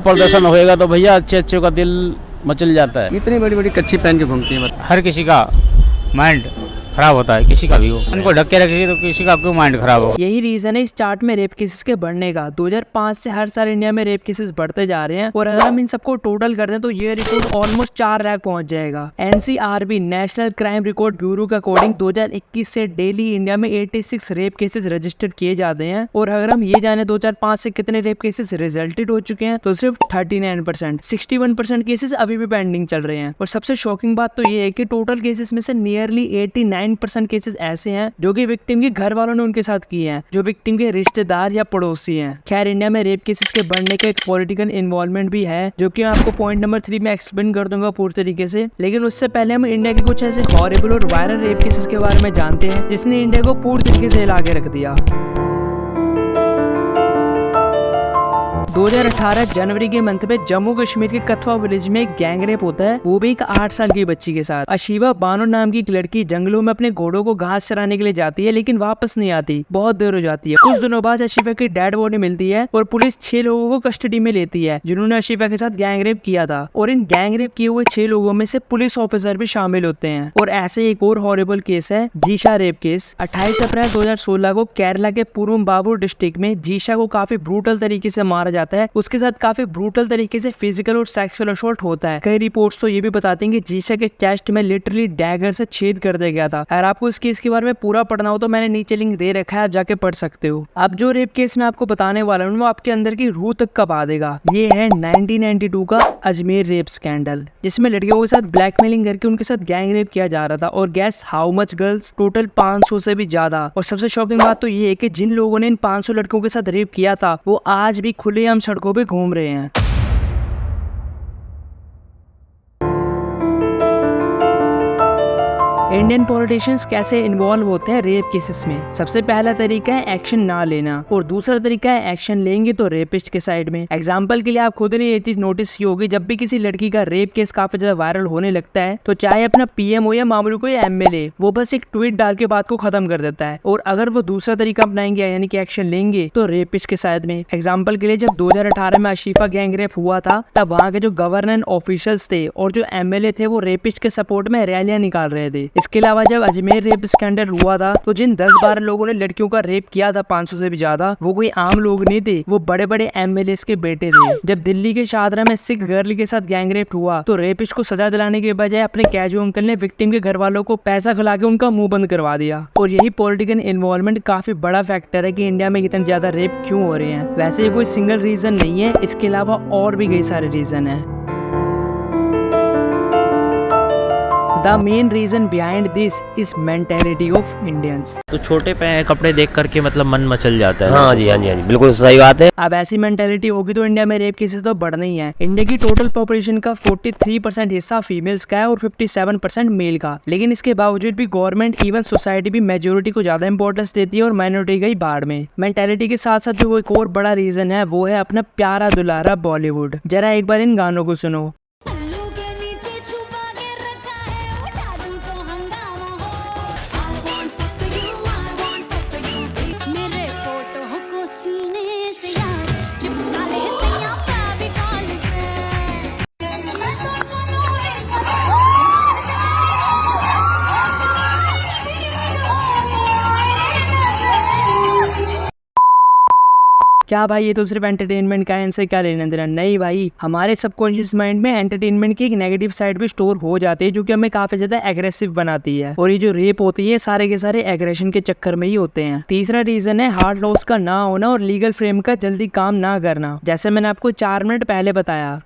प्रदर्शन होएगा तो भैया अच्छे अच्छे का दिल मचल जाता है। इतनी बड़ी बड़ी कच्छी पहन के घूमती है। हर किसी का माइंड खराब होता है, किसी का भी हो। उनको ढक के रखेगी तो किसी का क्यों माइंड खराब हो। यही रीजन है इस चार्ट में रेप केसेस के बढ़ने का। 2005 से हर साल इंडिया में रेप केसेस बढ़ते जा रहे हैं और अगर हम इन सबको टोटल कर दें तो ये रिकॉर्ड ऑलमोस्ट 4 लाख पहुंच जाएगा। NCRB national crime record bureau के अकॉर्डिंग 2021 से डेली इंडिया में 86 रेप केसेस रजिस्टर्ड किए जाते हैं और अगर हम ये जाने 2005 से कितने रेप केसेस रिजल्टेड हो चुके हैं तो सिर्फ 39%। 61% केसेस अभी भी पेंडिंग चल रहे हैं। और सबसे शॉकिंग बात तो ये है कि टोटल केसेस में से नियरली 89% केसेस ऐसे हैं जो कि विक्टिम के घर वालों ने उनके साथ किए हैं, जो विक्टिम के रिश्तेदार या पड़ोसी हैं। खैर, इंडिया में रेप केसेस के बढ़ने का एक पॉलिटिकल इन्वॉल्वमेंट भी है जो कि मैं आपको पॉइंट नंबर 3 में एक्सप्लेन कर दूंगा पूरी तरीके से। लेकिन उससे पहले हम इंडिया के कुछ ऐसे हॉरिबल और वायरल रेप केसेस के बारे में जानते हैं जिसने इंडिया को पूरी तरीके से हिला के रख दिया। 2018 जनवरी के मंथ में जम्मू कश्मीर के कथवा विलेज में एक गैंग रेप होता है, वो भी एक 8 साल की बच्ची के साथ। अशीवा बानो नाम की एक लड़की जंगलों में अपने घोड़ों को घास चराने के लिए जाती है लेकिन वापस नहीं आती, बहुत देर हो जाती है। कुछ दिनों बाद अशीफा की डेड बॉडी मिलती है और पुलिस 6 लोगों को कस्टडी में लेती है जिन्होंने अशीफा के साथ गैंग रेप किया था। और इन गैंग रेप किए हुए 6 लोगों में से पुलिस ऑफिसर भी शामिल होते हैं। और ऐसे एक और हॉरिबल केस है जीशा रेप केस। 28 अप्रैल 2016 को केरला के पुरुम्बाबुर डिस्ट्रिक्ट में जीशा को काफी ब्रूटल तरीके से मारा जाता है। उसके साथ काफी ब्रूटल तरीके से फिजिकल और सेक्सुअल असॉल्ट होता है। कई रिपोर्ट्स तो ये भी बताती हैं कि जीशा के चेस्ट में लिटरली डैगर से छेद कर दिया गया था। अगर आपको इस केस के बारे में पूरा पढ़ना हो तो मैंने नीचे लिंक दे रखा है, आप जाके पढ़ सकते हो। अब जो रेप केस मैं आपको बताने वाला हूँ वो आपके अंदर की रूह तक कपा देगा। ये है 1992 का अजमेर रेप स्कैंडल, जिसमें लड़कियों के साथ ब्लैकमेलिंग करके उनके साथ गैंग रेप किया जा रहा था। और gas how much girls? Total 500 से भी ज्यादा। और सबसे शॉकिंग बात तो ये है कि जिन लोगों ने इन 500 लड़कियों के साथ रेप किया था वो आज भी खुलेआम सड़कों पे घूम रहे हैं। इंडियन पॉलिटिशियंस कैसे इन्वॉल्व होते हैं रेप केसेस में? सबसे पहला तरीका है एक्शन ना लेना और दूसरा तरीका है एक्शन लेंगे तो रेपिस्ट के साइड में। एग्जांपल के लिए आप खुद ने ये चीज नोटिस की होगी, जब भी किसी लड़की का रेप केस काफी ज्यादा वायरल होने लगता है तो चाहे अपना PM हो या मामूली कोई MLA, वो बस एक ट्वीट डाल के बात को खत्म कर देता है। और अगर वो दूसरा तरीका अपनाएंगे यानी कि एक्शन लेंगे तो रेपिस्ट के साइड में। एग्जाम्पल के लिए जब 2018 में अशीफा गैंग रेप हुआ था तब वहाँ के जो गवर्नमेंट ऑफिशियल्स थे और जो MLA थे वो रेपिस्ट के सपोर्ट में रैलियां निकाल रहे थे। इसके अलावा जब अजमेर रेप स्कैंडल हुआ था तो जिन 10-12 लोगों ने लड़कियों का रेप किया था 500 से भी ज्यादा, वो कोई आम लोग नहीं थे, वो बड़े बड़े MLAs के बेटे थे। जब दिल्ली के शाहदरा में सिख गर्ल के साथ गैंग रेप हुआ तो रेपिस्ट को सजा दिलाने के बजाय अपने कैजू अंकल ने विक्टिम के घर वालों को पैसा खिला के उनका मुंह बंद करवा दिया। और यही पॉलिटिकल इन्वॉल्वमेंट काफी बड़ा फैक्टर है कि इंडिया में इतने ज्यादा रेप क्यों हो रहे हैं। वैसे ये कोई सिंगल रीजन नहीं है, इसके अलावा और भी कई सारे रीजन है। The main reason behind this is mentality of Indians। तो छोटे कपड़े देख करके मतलब मन मचल जाता है। हाँ जी, बिल्कुल सही बात है। अब ऐसी मेंटेलिटी होगी तो इंडिया में रेप केसेस तो बढ़ने ही हैं। इंडिया की टोटल पॉपुलेशन का 43% हिस्सा फीमेल्स का है और 57% मेल का। लेकिन इसके बावजूद भी गवर्नमेंट इवन सोसाइटी भी मेजोरिटी को ज्यादा इंपॉर्टेंस देती है और माइनॉरिटी गई बाढ़ में। मेंटेलिटी के साथ साथ जो एक और बड़ा रीजन है वो है अपना प्यारा दुलारा बॉलीवुड। जरा एक बार इन गानों को सुनो। क्या भाई ये तो सिर्फ एंटरटेनमेंट का है, इनसे क्या लेना देना? नहीं भाई, हमारे सबकॉन्शियस माइंड में एंटरटेनमेंट की एक नेगेटिव साइड भी स्टोर हो जाती है जो कि हमें काफी ज्यादा एग्रेसिव बनाती है। और ये जो रेप होती है सारे के सारे एग्रेशन के चक्कर में ही होते हैं। तीसरा रीजन है हार्ड लॉस का ना होना और लीगल फ्रेम का जल्दी काम ना करना, जैसे मैंने आपको 4 मिनट पहले बताया।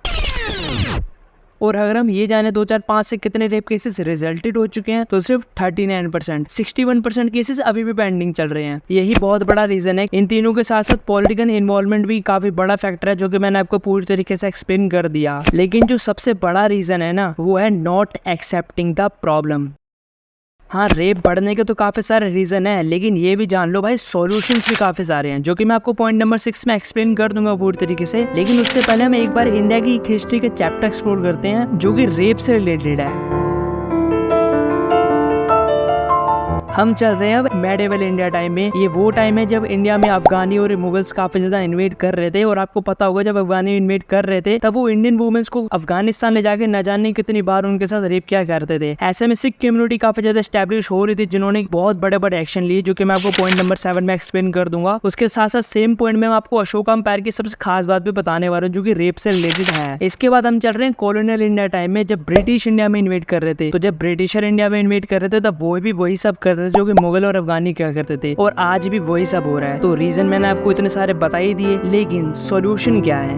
और अगर हम ये जाने 2005 से कितने रेप केसेस रिजल्टेड हो चुके हैं तो सिर्फ 39%। 61% केसेस अभी भी पेंडिंग चल रहे हैं। यही बहुत बड़ा रीजन है। इन तीनों के साथ साथ पॉलिटिकल इन्वॉल्वमेंट भी काफी बड़ा फैक्टर है जो कि मैंने आपको पूरी तरीके से एक्सप्लेन कर दिया। लेकिन जो सबसे बड़ा रीजन है ना वो है नॉट एक्सेप्टिंग द प्रॉब्लम। हाँ, रेप बढ़ने के तो काफी सारे रीजन है, लेकिन ये भी जान लो भाई सॉल्यूशंस भी काफी सारे हैं जो कि मैं आपको पॉइंट नंबर 6 में एक्सप्लेन कर दूंगा पूरी तरीके से। लेकिन उससे पहले हम एक बार इंडिया की हिस्ट्री के चैप्टर एक्सप्लोर करते हैं जो कि रेप से रिलेटेड है। हम चल रहे हैं अब मेडिवल इंडिया टाइम में। ये वो टाइम है जब इंडिया में अफगानी और मुगल्स काफी ज्यादा इन्वेड कर रहे थे। और आपको पता होगा जब अफगानी इन्वेड कर रहे थे तब वो इंडियन वुमेन्स को अफगानिस्तान ले जाके न जाने कितनी बार उनके साथ रेप किया करते थे। ऐसे में सिख कम्युनिटी काफी ज्यादा स्टैब्लिश हो रही थी, जिन्होंने बहुत बड़े बड़े एक्शन लिए, जो कि मैं आपको पॉइंट नंबर 7 में एक्सप्लेन कर दूंगा। उसके साथ साथ सेम पॉइंट में मैं आपको अशोका एम्पायर की सबसे खास बात भी बताने वाला हूँ, जो कि रेप से रिलेटेड है। इसके बाद हम चल रहे हैं कॉलोनियल इंडिया टाइम में, जब ब्रिटिश इंडिया में इन्वेड कर रहे थे। तो जब ब्रिटिशर इंडिया में इन्वेड कर रहे थे तब वो भी वही सब करते थे जो कि मुगल और अफगानी क्या करते थे, और आज भी वही सब हो रहा है। तो रीजन मैंने आपको इतने सारे बता ही दिए, लेकिन सॉल्यूशन क्या है?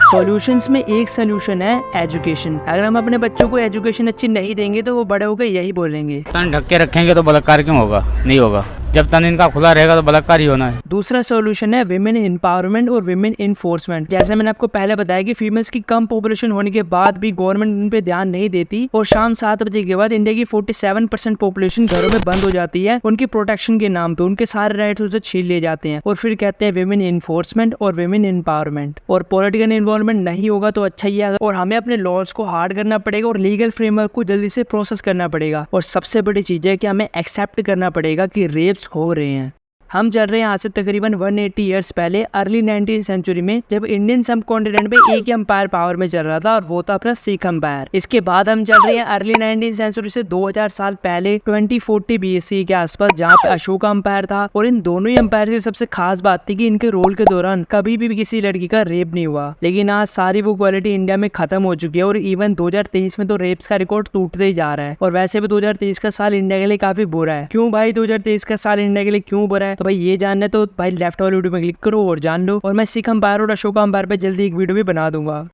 सॉल्यूशंस में एक सॉल्यूशन है एजुकेशन। अगर हम अपने बच्चों को एजुकेशन अच्छी नहीं देंगे तो वो बड़े होकर यही बोलेंगे। तन ढक के रखेंगे तो बलात्कार क्यों होगा? नहीं होगा। जब तन इनका खुला रहेगा तो बलात्कार ही होना है। दूसरा सॉल्यूशन है विमेन एम्पावरमेंट और विमेन इन्फोर्समेंट। जैसे मैंने आपको पहले बताया कि फीमेल्स की कम पॉपुलेशन होने के बाद भी गवर्नमेंट उन पे ध्यान नहीं देती, और शाम 7 बजे के बाद इंडिया की 47% पॉपुलेशन घरों में बंद हो जाती है। उनकी प्रोटेक्शन के नाम पे उनके सारे राइट्स उसे छीन लिए जाते हैं, और फिर कहते हैं विमेन इन्फोर्समेंट और विमेन एम्पावरमेंट। और पॉलिटिकल इन्वॉल्वमेंट नहीं होगा तो अच्छा ही है, और हमें अपने लॉज को हार्ड करना पड़ेगा और लीगल फ्रेमवर्क को जल्दी से प्रोसेस करना पड़ेगा। और सबसे बड़ी चीज है कि हमें एक्सेप्ट करना पड़ेगा कि रेप्स हो रहे हैं। हम चल रहे हैं आज से तकरीबन 180 ईयर्स पहले, अर्ली 19th सेंचुरी में, जब इंडियन सब कॉन्टिनेंट पे एक ही एम्पायर पावर में चल रहा था, और वो था अपना सिख एम्पायर। इसके बाद हम चल रहे हैं अर्ली 19th सेंचुरी से 2000 साल पहले 2040 BC के आसपास, जहाँ पे अशोका एम्पायर था। और इन दोनों ही एम्पायर की सबसे खास बात थी कि इनके रोल के दौरान कभी भी किसी लड़की का रेप नहीं हुआ। लेकिन आज सारी वो क्वालिटी इंडिया में खत्म हो चुकी है, और इवन 2023 में तो रेप्स का रिकॉर्ड टूटते ही जा रहा है। और वैसे भी 2023 का साल इंडिया के लिए काफी बुरा है। क्यों भाई 2023 का साल इंडिया के लिए क्यों बुरा है? तो भाई ये जानना है तो भाई लेफ्ट वाले वीडियो में क्लिक करो और जान लो। और मैं सिख एम्पायर और अशोका एम्पायर पे जल्दी एक वीडियो भी बना दूंगा।